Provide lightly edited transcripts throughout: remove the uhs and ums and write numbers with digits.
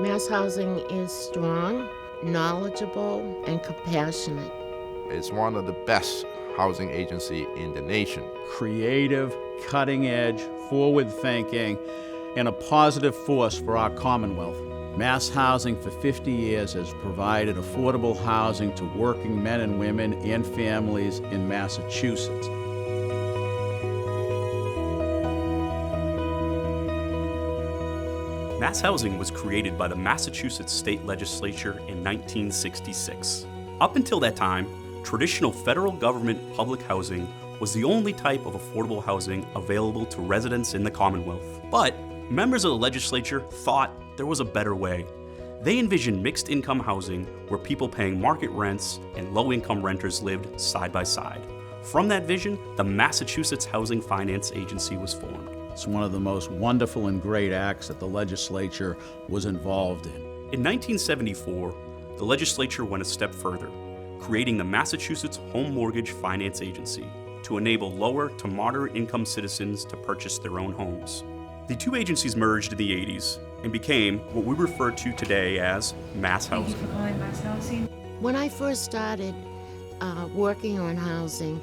MassHousing is strong, knowledgeable, and compassionate. It's one of the best housing agency in the nation. Creative, cutting edge, forward thinking, and a positive force for our Commonwealth. MassHousing for 50 years has provided affordable housing to working men and women and families in Massachusetts. MassHousing was created by the Massachusetts State Legislature in 1966. Up until that time, traditional federal government public housing was the only type of affordable housing available to residents in the Commonwealth. But members of the legislature thought there was a better way. They envisioned mixed-income housing where people paying market rents and low-income renters lived side by side. From that vision, the Massachusetts Housing Finance Agency was formed. It's one of the most wonderful and great acts that the legislature was involved in. In 1974, the legislature went a step further, creating the Massachusetts Home Mortgage Finance Agency to enable lower to moderate income citizens to purchase their own homes. The two agencies merged in the 80s and became what we refer to today as MassHousing. Thank you for calling MassHousing. When I first started working on housing,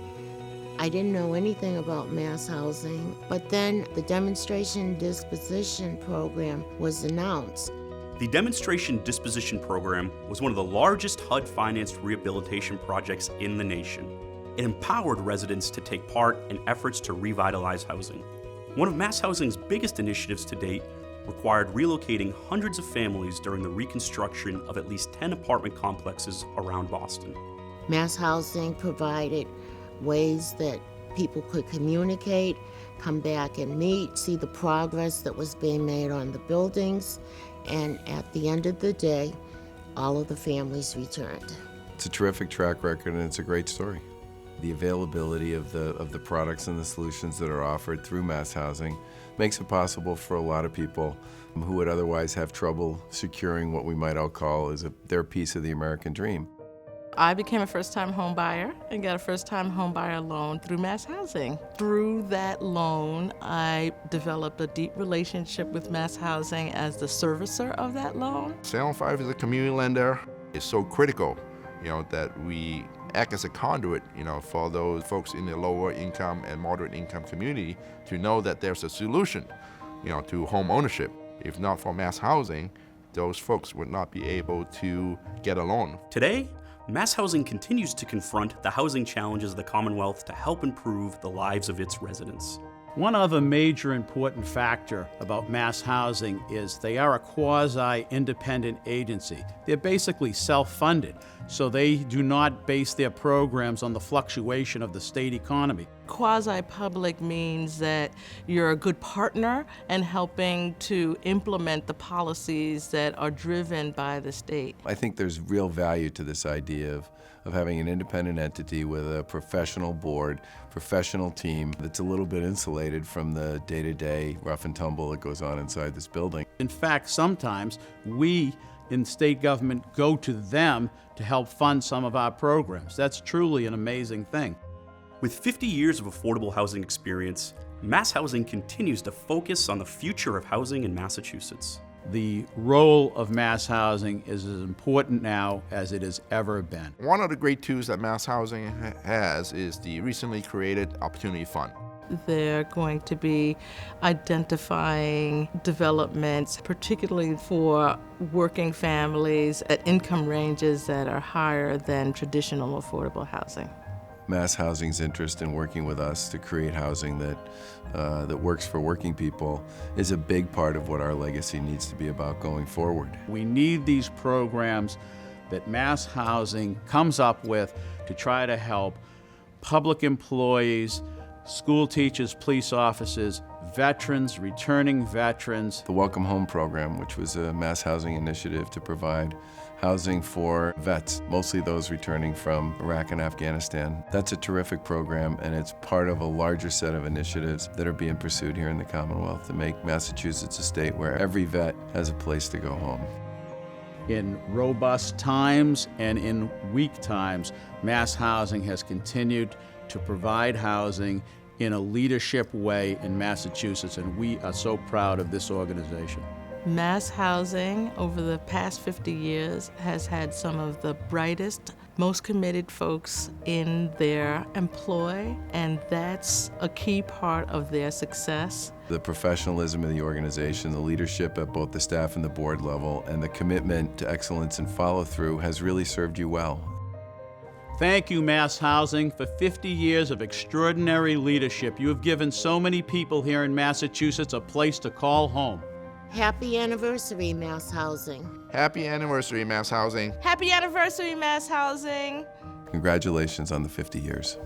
I didn't know anything about MassHousing, but then the Demonstration Disposition program was announced. The Demonstration Disposition program was one of the largest HUD-financed rehabilitation projects in the nation. It empowered residents to take part in efforts to revitalize housing. One of MassHousing's biggest initiatives to date required relocating hundreds of families during the reconstruction of at least 10 apartment complexes around Boston. MassHousing provided ways that people could communicate, come back and meet, see the progress that was being made on the buildings, and at the end of the day, all of the families returned. It's a terrific track record and it's a great story. The availability of the products and the solutions that are offered through MassHousing makes it possible for a lot of people who would otherwise have trouble securing what we might all call is their piece of the American dream. I became a first-time home buyer and got a first-time home buyer loan through MassHousing. Through that loan, I developed a deep relationship with MassHousing as the servicer of that loan. 705 is a community lender. It's so critical, that we act as a conduit, for those folks in the lower income and moderate income community to know that there's a solution, to home ownership. If not for MassHousing, those folks would not be able to get a loan. Today, MassHousing continues to confront the housing challenges of the Commonwealth to help improve the lives of its residents. One other major important factor about MassHousing is they are a quasi-independent agency. They're basically self-funded, so they do not base their programs on the fluctuation of the state economy. Quasi-public means that you're a good partner in helping to implement the policies that are driven by the state. I think there's real value to this idea of having an independent entity with a professional board, professional team that's a little bit insulated from the day-to-day rough and tumble that goes on inside this building. In fact, sometimes we in state government go to them to help fund some of our programs. That's truly an amazing thing. With 50 years of affordable housing experience, MassHousing continues to focus on the future of housing in Massachusetts. The role of MassHousing is as important now as it has ever been. One of the great tools that MassHousing has is the recently created Opportunity Fund. They're going to be identifying developments, particularly for working families at income ranges that are higher than traditional affordable housing. MassHousing's interest in working with us to create housing that works for working people is a big part of what our legacy needs to be about going forward. We need these programs that MassHousing comes up with to try to help public employees, school teachers, police officers, veterans, returning veterans. The Welcome Home program, which was a MassHousing initiative to provide housing for vets, mostly those returning from Iraq and Afghanistan. That's a terrific program, and it's part of a larger set of initiatives that are being pursued here in the Commonwealth to make Massachusetts a state where every vet has a place to go home. In robust times and in weak times, MassHousing has continued to provide housing in a leadership way in Massachusetts, and we are so proud of this organization. MassHousing, over the past 50 years, has had some of the brightest, most committed folks in their employ, and that's a key part of their success. The professionalism of the organization, the leadership at both the staff and the board level, and the commitment to excellence and follow-through has really served you well. Thank you, MassHousing, for 50 years of extraordinary leadership. You have given so many people here in Massachusetts a place to call home. Happy anniversary, MassHousing. Happy anniversary, MassHousing. Happy anniversary, MassHousing! Congratulations on the 50 years.